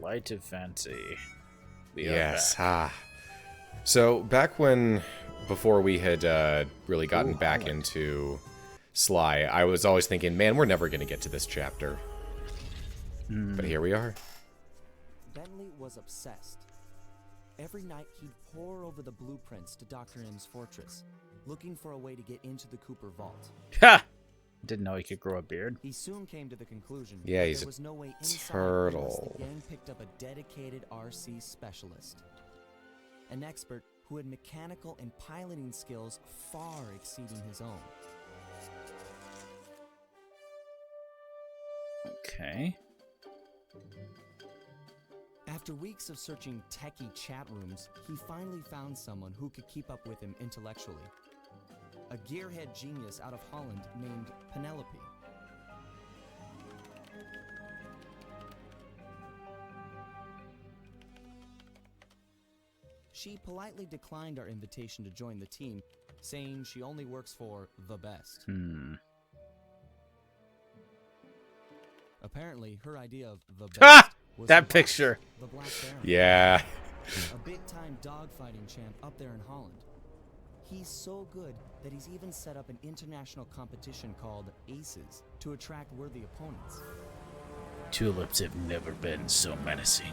Light of fancy. Yes. So back when, before we had really gotten back Holland. into Sly, I was always thinking, man, we're never going to get to this chapter. But here we are. Bentley was obsessed. Every night he'd pore over the blueprints to Dr. M's fortress, looking for a way to get into the Cooper vault. Ha! Didn't know he could grow a beard. He soon came to the conclusion Yeah, that he's there a was no way inside turtle. unless the gang picked up a dedicated RC specialist. An expert who had mechanical and piloting skills far exceeding his own. Okay. After weeks of searching techie chat rooms, he finally found someone who could keep up with him intellectually. A gearhead genius out of Holland named Penelope. She politely declined our invitation to join the team, saying she only works for the best. Apparently, her idea of the best Ah! was That the picture. The Black Baron. Yeah. A big-time dogfighting champ up there in Holland. He's so good that he's even set up an international competition called Aces to attract worthy opponents. Tulips have never been so menacing.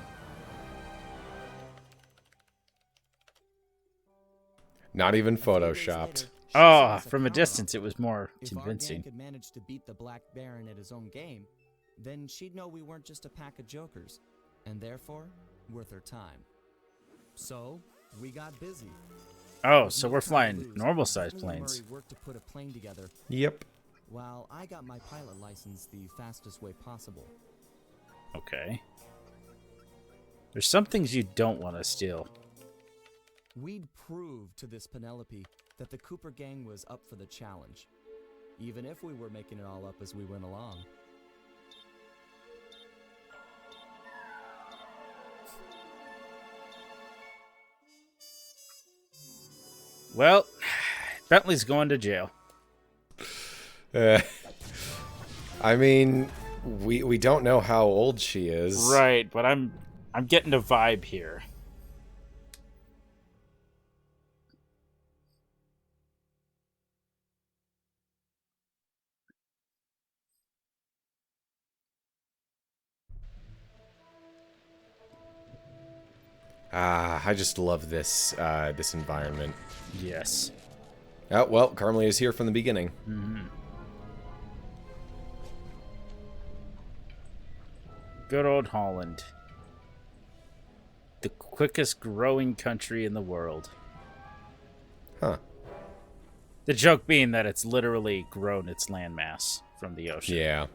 Not even A few days photoshopped. later, she Oh, set us from a countdown. distance, it was more If our gang convincing. could manage to beat the Black Baron at his own game, then she'd know we weren't just a pack of jokers, and therefore, worth her time. So, we got busy. Oh, With so no we're time to flying lose, normal-sized Bentley and planes. Murray worked to put a plane together, Yep. while I got my pilot license the fastest way possible. Okay. There's some things you don't want to steal. We'd prove to this Penelope that the Cooper gang was up for the challenge, even if we were making it all up as we went along. Well, Bentley's going to jail. I mean, we don't know how old she is. Right, but I'm getting a vibe here. I just love this this environment. Yes. Oh, well, Carmelie is here from the beginning. Good old Holland. The quickest growing country in the world. Huh. The joke being that it's literally grown its landmass from the ocean. Yeah.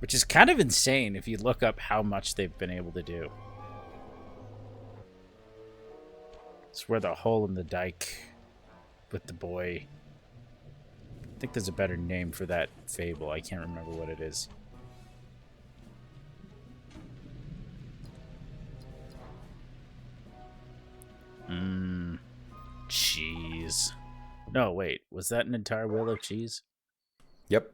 Which is kind of insane if you look up how much they've been able to do. It's where the hole in the dike with the boy. I think there's a better name for that fable. I can't remember what it is. Cheese. No, wait. Was that an entire wheel of cheese? Yep.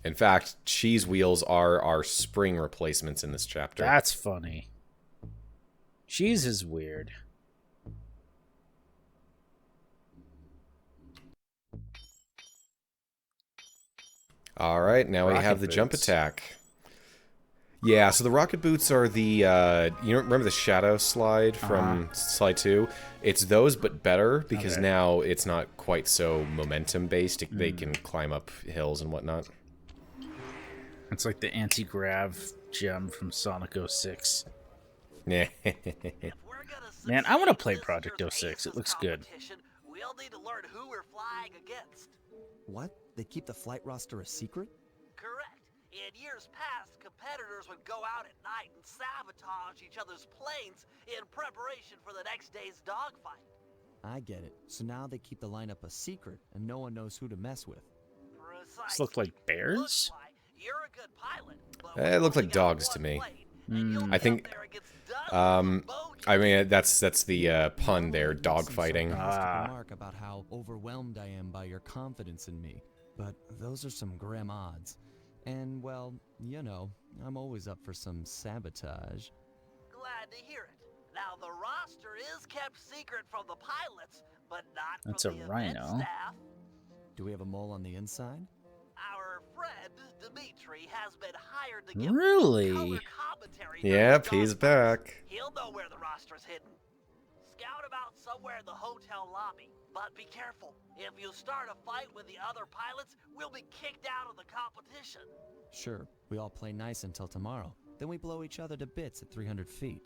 In fact, cheese wheels are our spring replacements in this chapter. That's funny. Cheese is weird. All right, now we Rocket have the jump boots. attack. Yeah, so the rocket boots are the, you remember the shadow slide from Slide 2? It's those, but better, because Okay. now it's not quite so momentum-based. They can climb up hills and whatnot. It's like the anti-grav gem from Sonic 06. Yeah. Man, I want to play Project 06. It looks good. We'll need to learn who we're flying against. What? They keep the flight roster a secret? Correct. In years past, competitors would go out at night and sabotage each other's planes in preparation for the next day's dogfight. I get it. So now they keep the lineup a secret, and no one knows who to mess with. Precisely. These look like Looks bears? like you're a good pilot, but It we've looked like only got dogs to one me. plane, and you'll I be up think, there against dozens of bogeys. I mean, that's the pun there, Some dogfighting. Ah. remark about how overwhelmed I am by your confidence in me, but those are some grim odds. And, well, you know, I'm always up for some sabotage. Glad to hear it. Now, the roster is kept secret from the pilots, but not That's from a the event rhino. staff. Do we have a mole on the inside? Our friend, Dimitri, has been hired to give Really? color commentary during Yep, the he's dogfights. back. He'll know where the roster's hidden. Scout him out somewhere in the hotel lobby. But be careful. If you start a fight with the other pilots, we'll be kicked out of the competition. Sure, we all play nice until tomorrow. Then we blow each other to bits at 300 feet.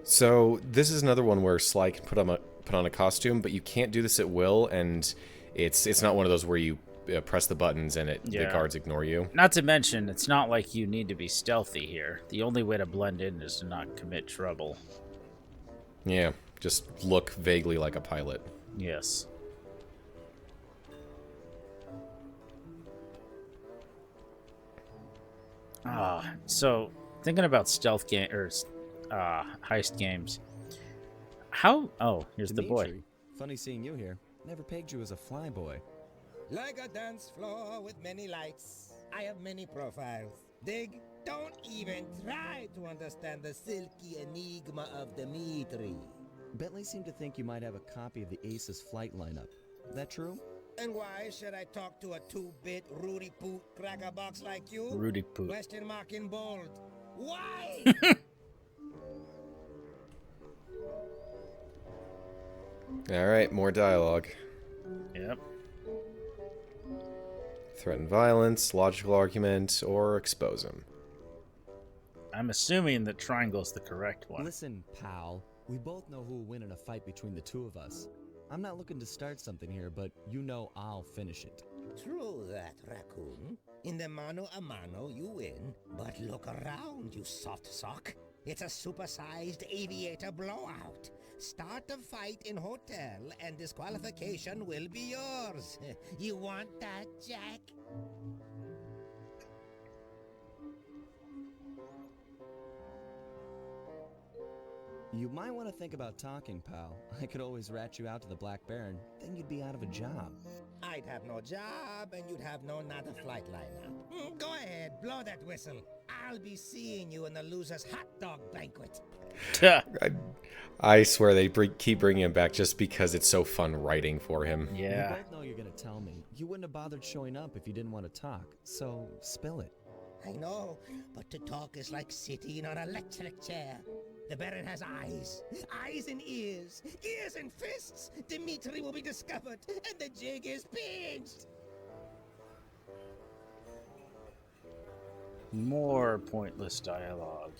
So this is another one where Sly can put on a costume, but you can't do this at will, and it's not one of those where you press the buttons and the Yeah. guards ignore you. Not to mention, it's not like you need to be stealthy here. The only way to blend in is to not commit trouble. Yeah, just look vaguely like a pilot. Yes. So thinking about stealth game or heist games. How? Oh, here's the boy. Dimitri, funny seeing you here. Never pegged you as a flyboy. Like a dance floor with many lights, I have many profiles. Dig, don't even try to understand the silky enigma of Dimitri. Bentley seemed to think you might have a copy of the Aces flight lineup. That true? And why should I talk to a 2-bit Rudy Poot crackerbox like you? Rudy Poot. Question mark in bold. Why? All right, more dialogue. Yep. Threaten violence, logical argument, or expose him. I'm assuming that triangle's the correct one. Listen, pal. We both know who will win in a fight between the two of us. I'm not looking to start something here, but you know I'll finish it. True that, Raccoon. In the mano a mano, you win. But look around, you soft sock. It's a supersized aviator blowout. Start the fight in hotel, and disqualification will be yours. You want that, Jack? You might want to think about talking, pal. I could always rat you out to the Black Baron, then you'd be out of a job. I'd have no job, and you'd have no nada flight lineup. Go ahead, blow that whistle. I'll be seeing you in the loser's hot dog banquet. I swear they keep bringing him back just because it's so fun writing for him. Yeah. You both know you're going to tell me. You wouldn't have bothered showing up if you didn't want to talk, so spill it. I know, but to talk is like sitting on an electric chair. The Baron has eyes and ears and fists. Dimitri will be discovered, and the jig is pinched. More pointless dialogue.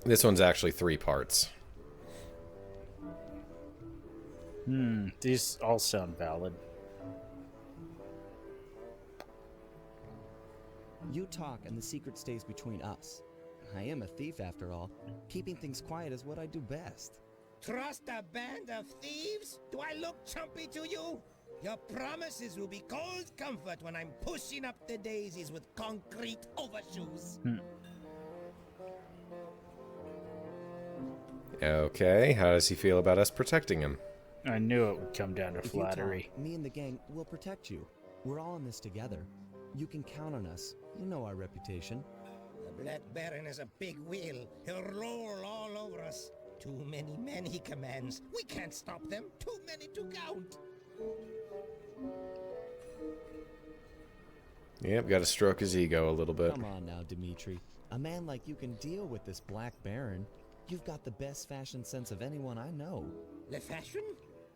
This one's actually 3 parts. These all sound valid. You talk and the secret stays between us. I am a thief after all. Keeping things quiet is what I do best. Trust a band of thieves? Do I look chumpy to you? Your promises will be cold comfort when I'm pushing up the daisies with concrete overshoes. Okay, how does he feel about us protecting him? I knew it would come down to If you flattery. talk, me and the gang will protect you. We're all in this together. You can count on us. You know our reputation. The Black Baron is a big wheel. He'll roll all over us. Too many men he commands. We can't stop them. Too many to count. Yep, got to stroke his ego a little bit. Come on now, Dimitri. A man like you can deal with this Black Baron. You've got the best fashion sense of anyone I know. The fashion?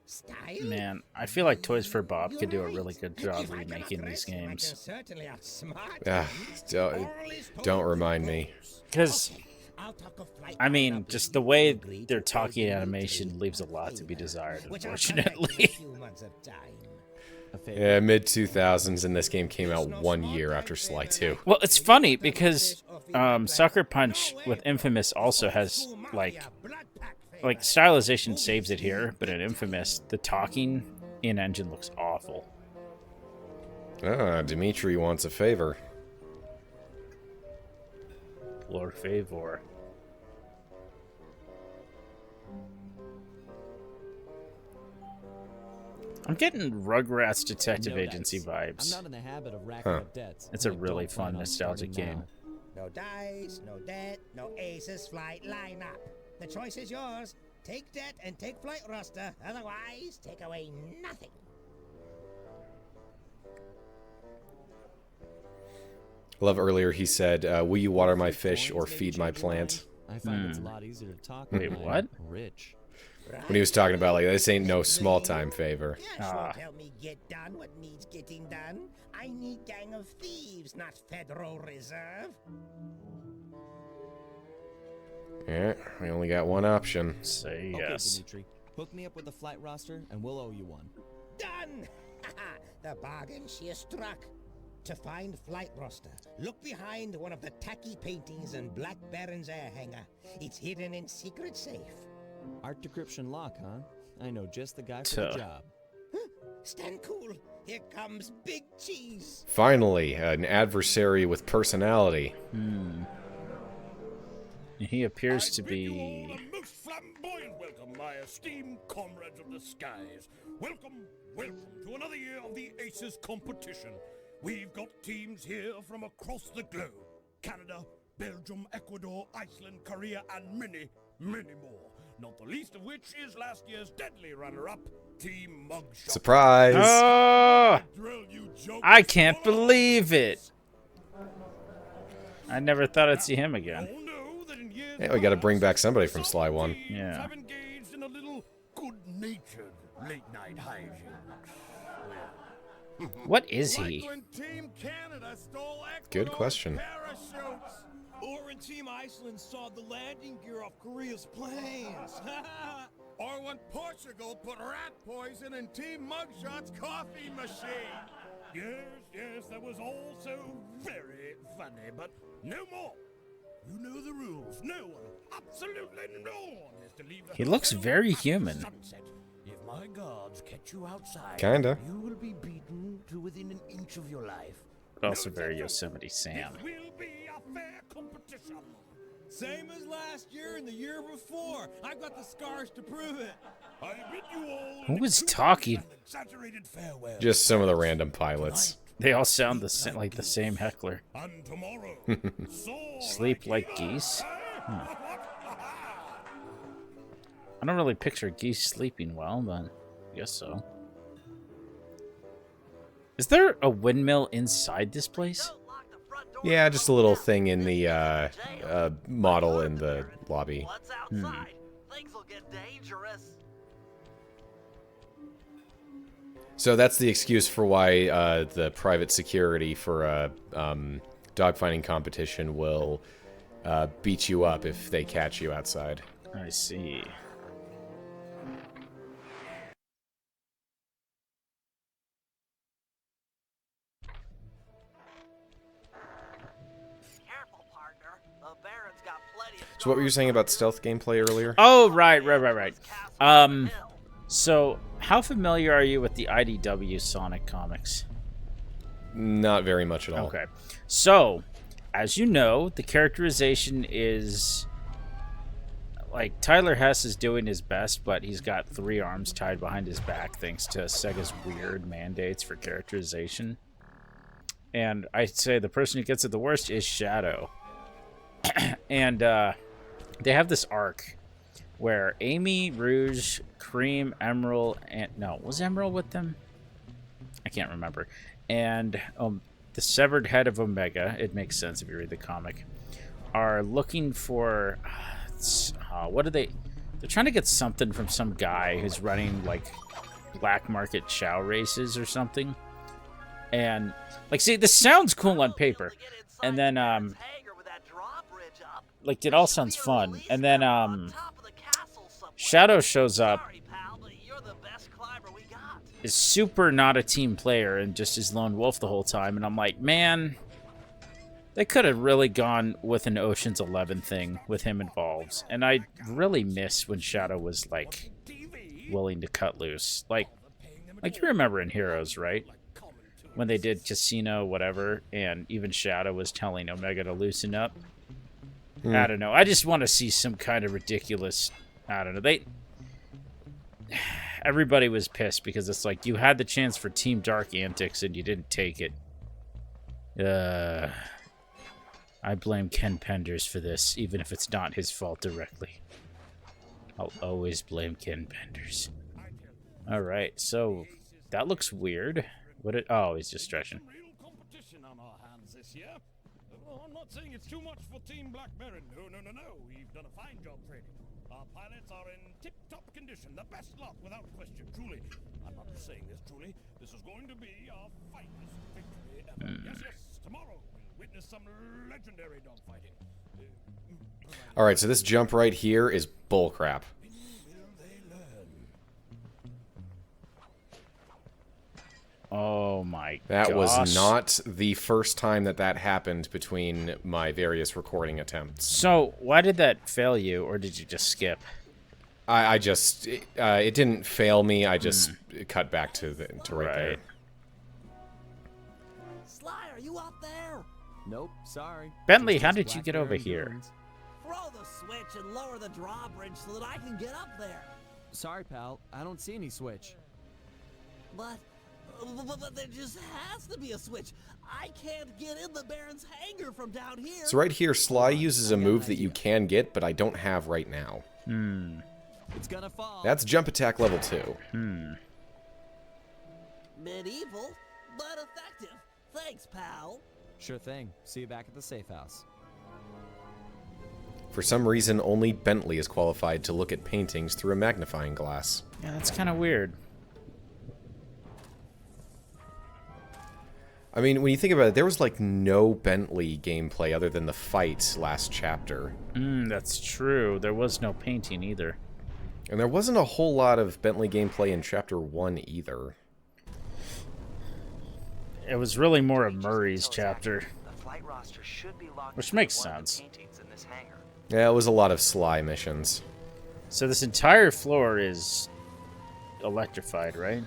Style? Man, I feel like Toys for Bob could do a You're really right. good job If I cannot remaking these dress, I can games. certainly outsmart Ah, them. don't remind me. Because, I'll talk of flight I mean, lineup just if the you way agree their to talking play animation Dimitri leaves a lot to be favor, desired, which I'll come back to in a unfortunately. few months of time. A favor. Yeah, mid-2000s, and this game came out 1 year after Sly 2. Well, it's funny because Sucker Punch with Infamous also has, like stylization saves it here, but in Infamous, the talking in-engine looks awful. Ah, Dimitri wants a favor. Lord Favor. I'm getting Rugrats Detective No Agency dice. vibes. I'm not in the habit of racking up debts. It's a and I really don't plan fun, on nostalgic starting game. now. No dice, no debt, no aces flight lineup. The choice is yours. Take debt and take flight roster. Otherwise, take away nothing. I love earlier he said, will you water my With fish or coins, maybe feed my change your plant? mind. I find it's a lot easier to talk Wait, when I'm what? rich. When he was talking about, like, this ain't no small-time favor. Yeah, sure, help me get done what needs getting done. I need gang of thieves, not Federal Reserve. Yeah, we only got one option. Say Okay, yes. Dimitri, hook me up with a flight roster, and we'll owe you one. Done! The bargain she has struck. To find flight roster, look behind one of the tacky paintings in Black Baron's air hangar. It's hidden in secret safe. Art decryption lock, huh? I know just the guy for the job. Stand cool. Here comes Big Cheese. Finally, an adversary with personality. He appears to I bid you all be... a most flamboyant welcome, my esteemed comrades of the skies. Welcome, welcome to another year of the Aces competition. We've got teams here from across the globe. Canada, Belgium, Ecuador, Iceland, Korea, and many, many more. Not the least of which is last year's deadly runner-up, Team Mugshot. Surprise! Oh! Drill, you jokers. I can't Follow believe it! us. I never thought I'd see him again. All know that in years Yeah, we gotta bring back past, somebody from some Sly One. teams Yeah. have engaged in a little good-natured late-night hijinks. What is he? Like when Team Canada stole Good Ecuador's question. parachutes. Or when Team Iceland saw the landing gear off Korea's planes. Or when Portugal put rat poison in Team Mugshot's coffee machine. Yes, that was also very funny, but no more. You know the rules. No one, absolutely no one, is to leave the He looks hotel very after human. sunset. If my guards catch you outside, Kinda. you will be beaten to within an inch of your life. But also very Yosemite Sam. This will be a fair competition. Same as last year and the year before. I've got the scars to prove it. I bid you all Who an was exuberant talking? and exaggerated farewell. Just some of the random pilots. They all sound like the same heckler. And tomorrow, soar Sleep like eagles. geese? I don't really picture geese sleeping well, but I guess so. Is there a windmill inside this place? Don't lock the front door Yeah, and just a lock little it out. thing in the Jail. model in the lobby. What's outside? Things will get dangerous. So that's the excuse for why the private security for a dogfighting competition will beat you up if they catch you outside. I see. Careful, partner. The Baron's got plenty of So what were you saying about stealth gameplay earlier? Oh, right. So how familiar are you with the IDW Sonic comics? Not very much at all. Okay. So, as you know, the characterization is like Tyler Hess is doing his best, but he's got 3 arms tied behind his back thanks to Sega's weird mandates for characterization. And I'd say the person who gets it the worst is Shadow. And they have this arc where Amy, Rouge, Cream, Emerald, and no, was Emerald with them? I can't remember. And the severed head of Omega, it makes sense if you read the comic, are looking for what are they? They're trying to get something from some guy who's running like black market chow races or something. And like, see, this sounds cool on paper, and then like it all sounds fun, and then Shadow shows up, is super not a team player and just is lone wolf the whole time, and I'm like, man, they could have really gone with an Ocean's 11 thing with him involved. And I really miss when Shadow was like willing to cut loose, like you remember in Heroes, right? When they did Casino, whatever, and even Shadow was telling Omega to loosen up. I don't know. I just want to see some kind of ridiculous. I don't know. everybody was pissed because it's like you had the chance for Team Dark antics and you didn't take it. I blame Ken Penders for this, even if it's not his fault directly. I'll always blame Ken Penders. Alright, so that looks weird. Oh, he's just stretching. Real competition on our hands this year. Oh, I'm not saying it's too much for Team Black Baron. No. We've done a fine job training. Our pilots are in tip-top condition. The best lot, without question. Truly. I'm not just saying this, truly. This is going to be our finest victory ever. Yes. Tomorrow we'll witness some legendary dogfighting. All right, so this jump right here is bullcrap. Oh my gosh. That was not the first time that happened between my various recording attempts. So, why did that fail you, or did you just skip? I just... it didn't fail me, I just cut back to right there. Sly, are you out there? Nope, sorry. Bentley, Just how those did you Black get over Baron here? goons. Throw the switch and lower the drawbridge so that I can get up there. Sorry, pal. I don't see any switch. But there just has to be a switch. I can't get in the Baron's hangar from down here. So right here, Sly uses a move that you can get, but I don't have right now. It's gonna fall. That's jump attack level 2. Medieval, but effective. Thanks, pal. Sure thing. See you back at the safe house. For some reason, only Bentley is qualified to look at paintings through a magnifying glass. Yeah, that's kind of weird. I mean, when you think about it, there was like no Bentley gameplay other than the fight last chapter. That's true. There was no painting either. And there wasn't a whole lot of Bentley gameplay in chapter 1 either. It was really more of Murray's chapter, The flight roster should be logged which into makes one of the sense. paintings in this hangar. Yeah, it was a lot of Sly missions. So this entire floor is electrified, right?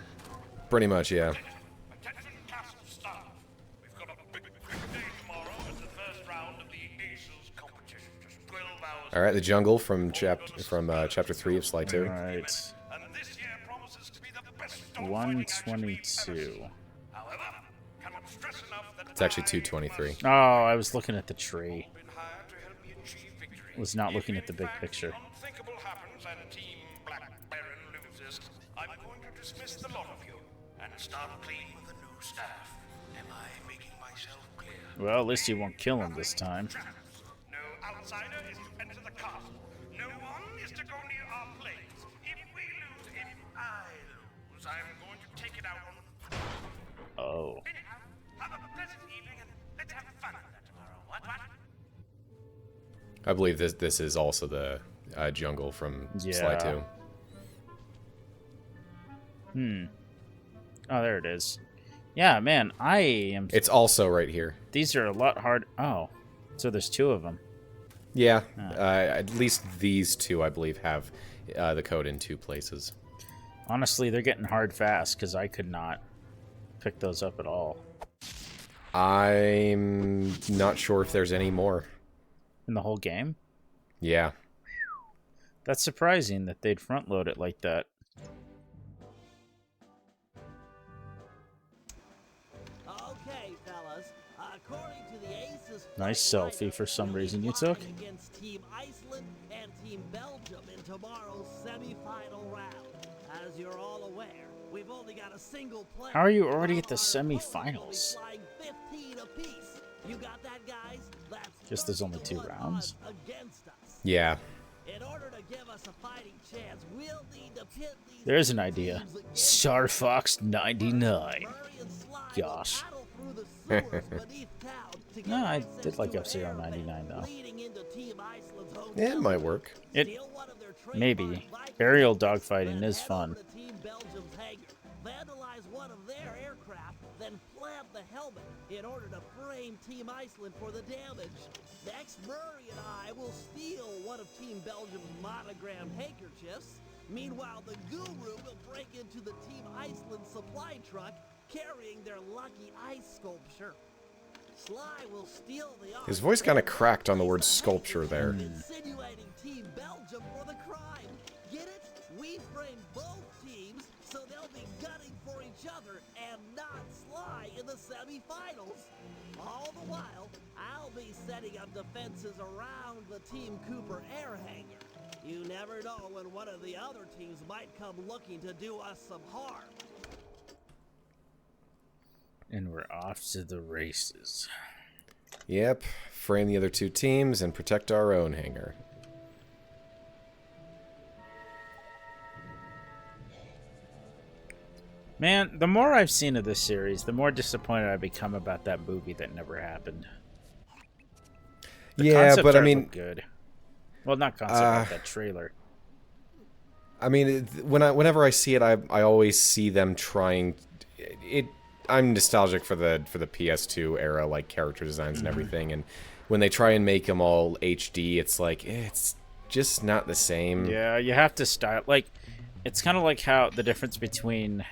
Pretty much, yeah. Attention castle staff. We've got a big day tomorrow as the first round of the Aces competition. Just 12 hours. Alright, the jungle from chapter 3 of Sly 2. All right. And this year promises to be the best 122. However, cannot stress enough that It's actually 223. Oh, I was looking at the tree. been hired to help me achieve victory. Was not looking at the big picture. Unthinkable happens and Team Black Baron loses. I'm going to dismiss the lot of you and start clean with the new staff. Am I making myself clear? Well, at least you won't kill him this time. No outsider is to enter the castle. No one is to go near our planes. If we lose, if I lose, I'm going to take it out on... Oh. Anyhow, have a pleasant evening and let's have fun with that tomorrow. What? I believe this is also the jungle from Sly 2. Oh, there it is. Yeah, man, I am... It's also right here. These are a lot hard... Oh, so there's two of them. Yeah, at least these two, I believe, have the code in 2 places. Honestly, they're getting hard fast, because I could not pick those up at all. I'm not sure if there's any more. In the whole game? Yeah. That's surprising that they'd front load it like that. Okay, fellas. According to the Aces, Nice selfie for some reason you took. against Team Iceland and Team Belgium in tomorrow's semi-final round. As you're all aware, we've only got a single player. How are you already at the Our opponents semifinals? will be flying 15 apiece. You got that, guys? That's Guess there's only 2 1 rounds. odds against us. Yeah. In order to give us a fighting chance, we'll need to pit these There's an two idea. teams against Star Fox 99. Murray and Sly will Gosh. battle through the sewers beneath town to get No, I access did like to F-Zero an airvent 99 though. leading into Team Iceland's hotel. Yeah, it might work. It Steal one of their trademark maybe. Viking Aerial helmets, dogfighting then is head fun. over to Team Belgium's hangar, vandalize one of their aircraft, then plant the helmet in order to frame Team Iceland for the damage. Next, Murray and I will steal one of Team Belgium's monogrammed handkerchiefs. Meanwhile, the Guru will break into the Team Iceland supply truck carrying their lucky ice sculpture. Sly will steal the His voice kind of cracked on the word sculpture there. insinuating Team Belgium for the crime. Get it? We framed both teams so they'll be gunning for each other and not Sly in the semifinals. All the while, I'll be setting up defenses around the Team Cooper air hangar. You never know when one of the other teams might come looking to do us some harm. And we're off to the races. Yep. Frame the other two teams and protect our own hangar. Man, the more I've seen of this series, the more disappointed I become about that movie that never happened. The Yeah, concept but I art mean, looked good. Well, not concept art, that trailer. I mean, whenever I see it, I always see them trying. I'm nostalgic for the PS2 era, like character designs and everything, and when they try and make them all HD, it's like it's just not the same. Yeah, you have to style like. It's kind of like how the difference between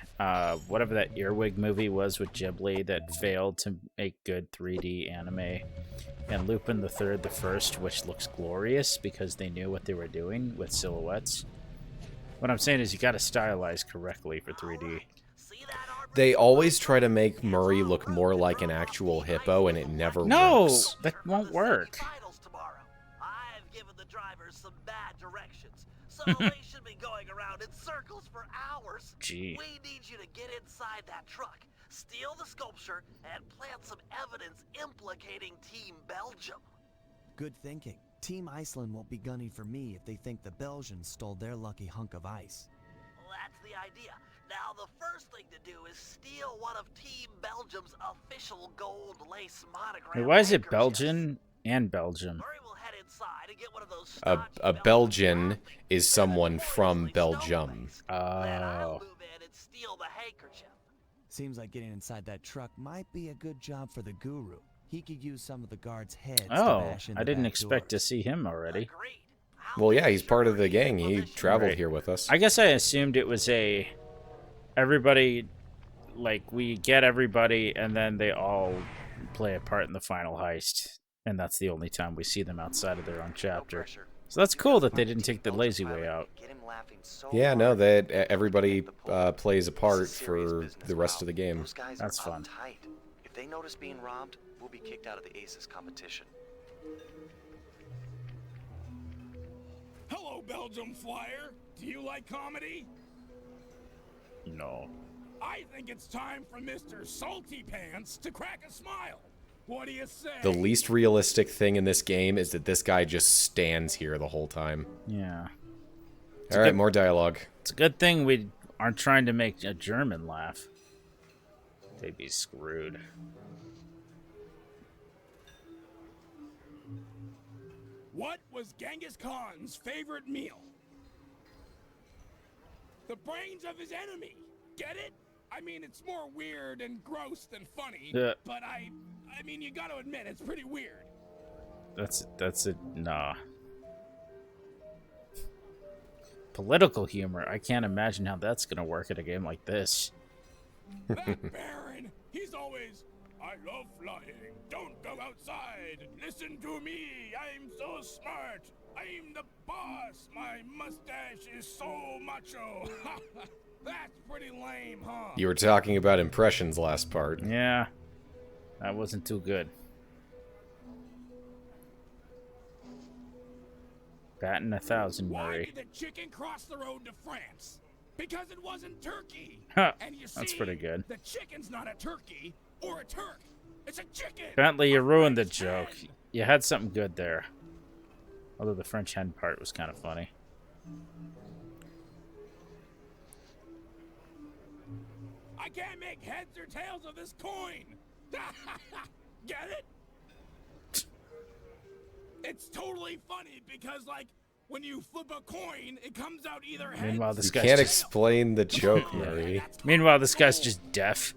whatever that Earwig movie was with Ghibli that failed to make good 3D anime, and Lupin the Third, the First, which looks glorious because they knew what they were doing with silhouettes. What I'm saying is you got to stylize correctly for 3D. They always try to make Murray look more like an actual hippo, and it never No, works. that won't work. I've given the drivers some bad directions, so they should be going around in circles for hours. Gee. We need you to get inside that truck, steal the sculpture, and plant some evidence implicating Team Belgium. Good thinking. Team Iceland won't be gunning for me if they think the Belgians stole their lucky hunk of ice. That's the idea. Now, the first thing to do is steal one of Team Belgium's official gold lace monogram. Wait, why is it handkerchiefs. Belgian and Belgium? Murray will head inside and get one of those A Belgian is someone from Belgium. Then I'll Oh. move in and steal the handkerchief. Seems like getting inside that truck might be a good job for the guru. He could use some of the guards' heads to Oh, bash in I the didn't back expect to doors. see him already. Agreed. Well, yeah, he's part of the gang. I'll He make sure traveled Right. here with us. I guess I assumed it was everybody, like, we get everybody and then they all play a part in the final heist. And that's the only time we see them outside of their own chapter. So that's cool that they didn't take the lazy way out. Yeah, no, that everybody plays a part for the rest of the game. Those guys That's are fun. uptight. If they notice being robbed, we'll be kicked out of the Aces competition. Hello, Belgium Flyer. Do you like comedy? No. I think it's time for Mr. Salty Pants to crack a smile. What do you say? The least realistic thing in this game is that this guy just stands here the whole time. Yeah. All right, more dialogue. It's a good thing we aren't trying to make a German laugh. They'd be screwed. What was Genghis Khan's favorite meal? The brains of his enemy. Get it? I mean, it's more weird and gross than funny, Yeah. but I mean, you gotta admit, it's pretty weird. That's it. Nah. Political humor. I can't imagine how that's gonna work at a game like this. That Baron, he's always, I love flying, don't go outside, listen to me, I'm so smart, I'm the boss, my mustache is so macho. That's pretty lame, huh? You were talking about impressions last part. Yeah. That wasn't too good. Batting 1,000, Why Murray. did the chicken cross the road to France? Because it wasn't turkey. Huh, And you see, that's pretty good. The chicken's not a turkey or a Turk. It's a chicken. Bentley, you A ruined the French joke. hen. You had something good there. Although the French hen part was kind of funny. I can't make heads or tails of this coin. Get it? It's totally funny because, like, when you flip a coin, it comes out either heads. Meanwhile, this You guy's can't just, explain the joke, Murray. meanwhile, this guy's just deaf.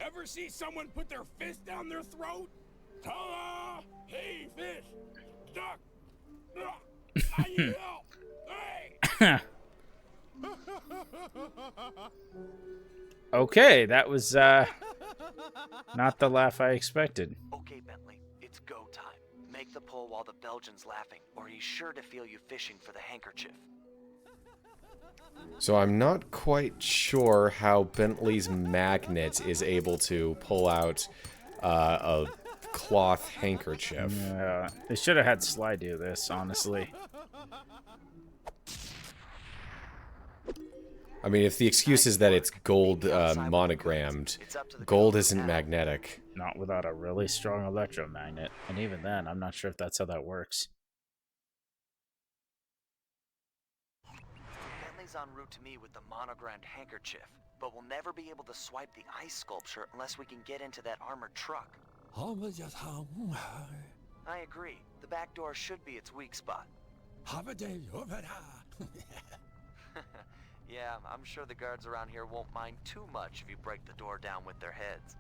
Ever see someone put their fist down their throat? Ta-da! Hey, fish! Duck! I need help! Hey! Okay, that was not the laugh I expected. Okay, Bentley, it's go time. Make the pole while the Belgian's laughing, or he's sure to feel you fishing for the handkerchief. So I'm not quite sure how Bentley's magnet is able to pull out a cloth handkerchief. Yeah, they should have had Sly do this, honestly. I mean, if the excuse is that it's gold monogrammed, gold isn't magnetic. Not without a really strong electromagnet. And even then, I'm not sure if that's how that works. Bentley's en route to me with the monogrammed handkerchief, but we'll never be able to swipe the ice sculpture unless we can get into that armored truck. I agree. The back door should be its weak spot. Yeah, I'm sure the guards around here won't mind too much if you break the door down with their heads.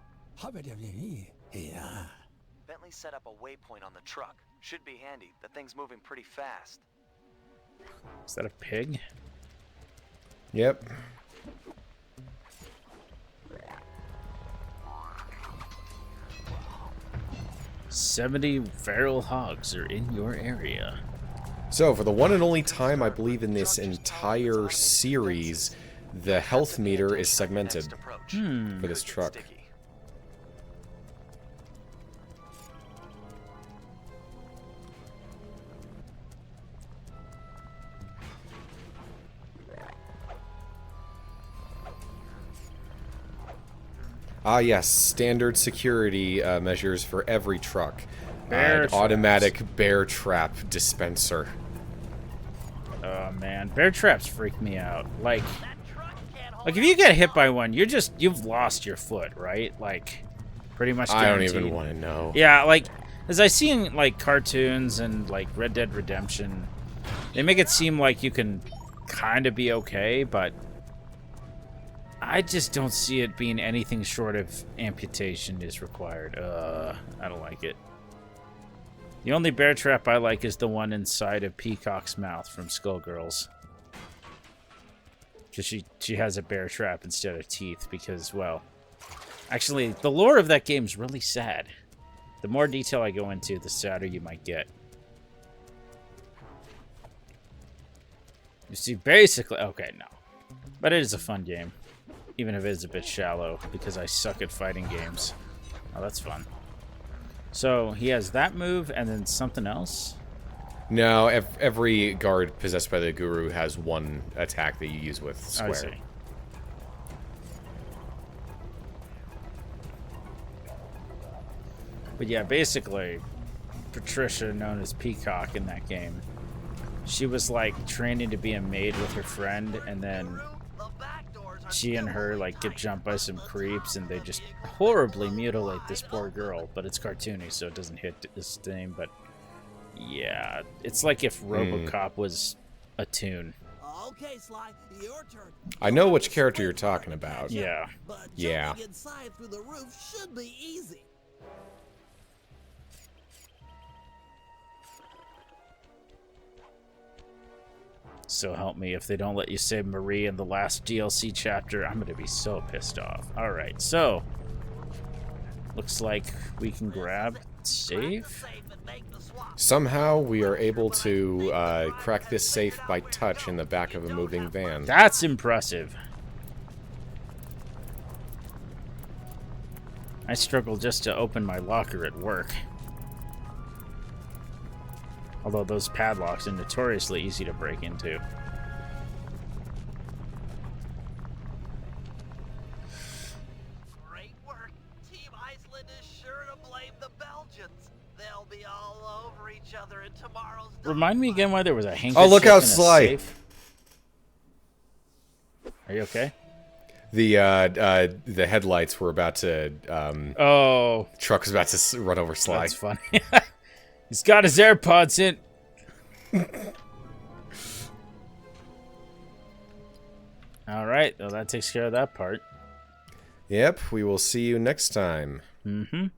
Bentley set up a waypoint on the truck. Should be handy. The thing's moving pretty fast. Is that a pig? Yep. "70 feral hogs are in your area." So, for the one and only time, I believe, in this entire series, the health meter is segmented for this truck. Ah, yes, standard security measures for every truck. An automatic bear trap dispenser. Oh man, bear traps freak me out. Like if you get hit by one, you've lost your foot, right? Like, pretty much guaranteed. I don't even want to know. Yeah, like, as I see in, like, cartoons and, like, Red Dead Redemption, they make it seem like you can kind of be okay, but I just don't see it being anything short of amputation is required. I don't like it. The only bear trap I like is the one inside of Peacock's mouth from Skullgirls. Because she has a bear trap instead of teeth because, well... Actually, the lore of that game is really sad. The more detail I go into, the sadder you might get. You see, basically... Okay, no. But it is a fun game. Even if it is a bit shallow, because I suck at fighting games. Oh, that's fun. So, he has that move, and then something else? No, every guard possessed by the Guru has one attack that you use with Square. I see. But yeah, basically, Patricia, known as Peacock in that game, she was, like, training to be a maid with her friend, and then she and her, like, get jumped by some creeps, and they just horribly mutilate this poor girl. But it's cartoony, so it doesn't hit this thing. But yeah, it's like if RoboCop was a tune. Okay, Sly, your turn. I know which character you're talking about. Yeah. But yeah. jumping inside through the roof should be easy. So help me, if they don't let you save Marie in the last DLC chapter, I'm gonna be so pissed off. Alright, so looks like we can grab save. Somehow we are able to crack this safe by touch in the back of a moving van. That's impressive. I struggle just to open my locker at work. Although those padlocks are notoriously easy to break into. Great work. Team Iceland is sure to blame the Belgians. They'll be all over each other in tomorrow's... Remind me again why there was a handkerchief. Oh, look out, in a Sly! safe? Are you okay? The headlights were about to... Oh. Truck was about to run over Sly. That's funny. He's got his AirPods in. Alright, well that takes care of that part. Yep, we will see you next time. Mm-hmm.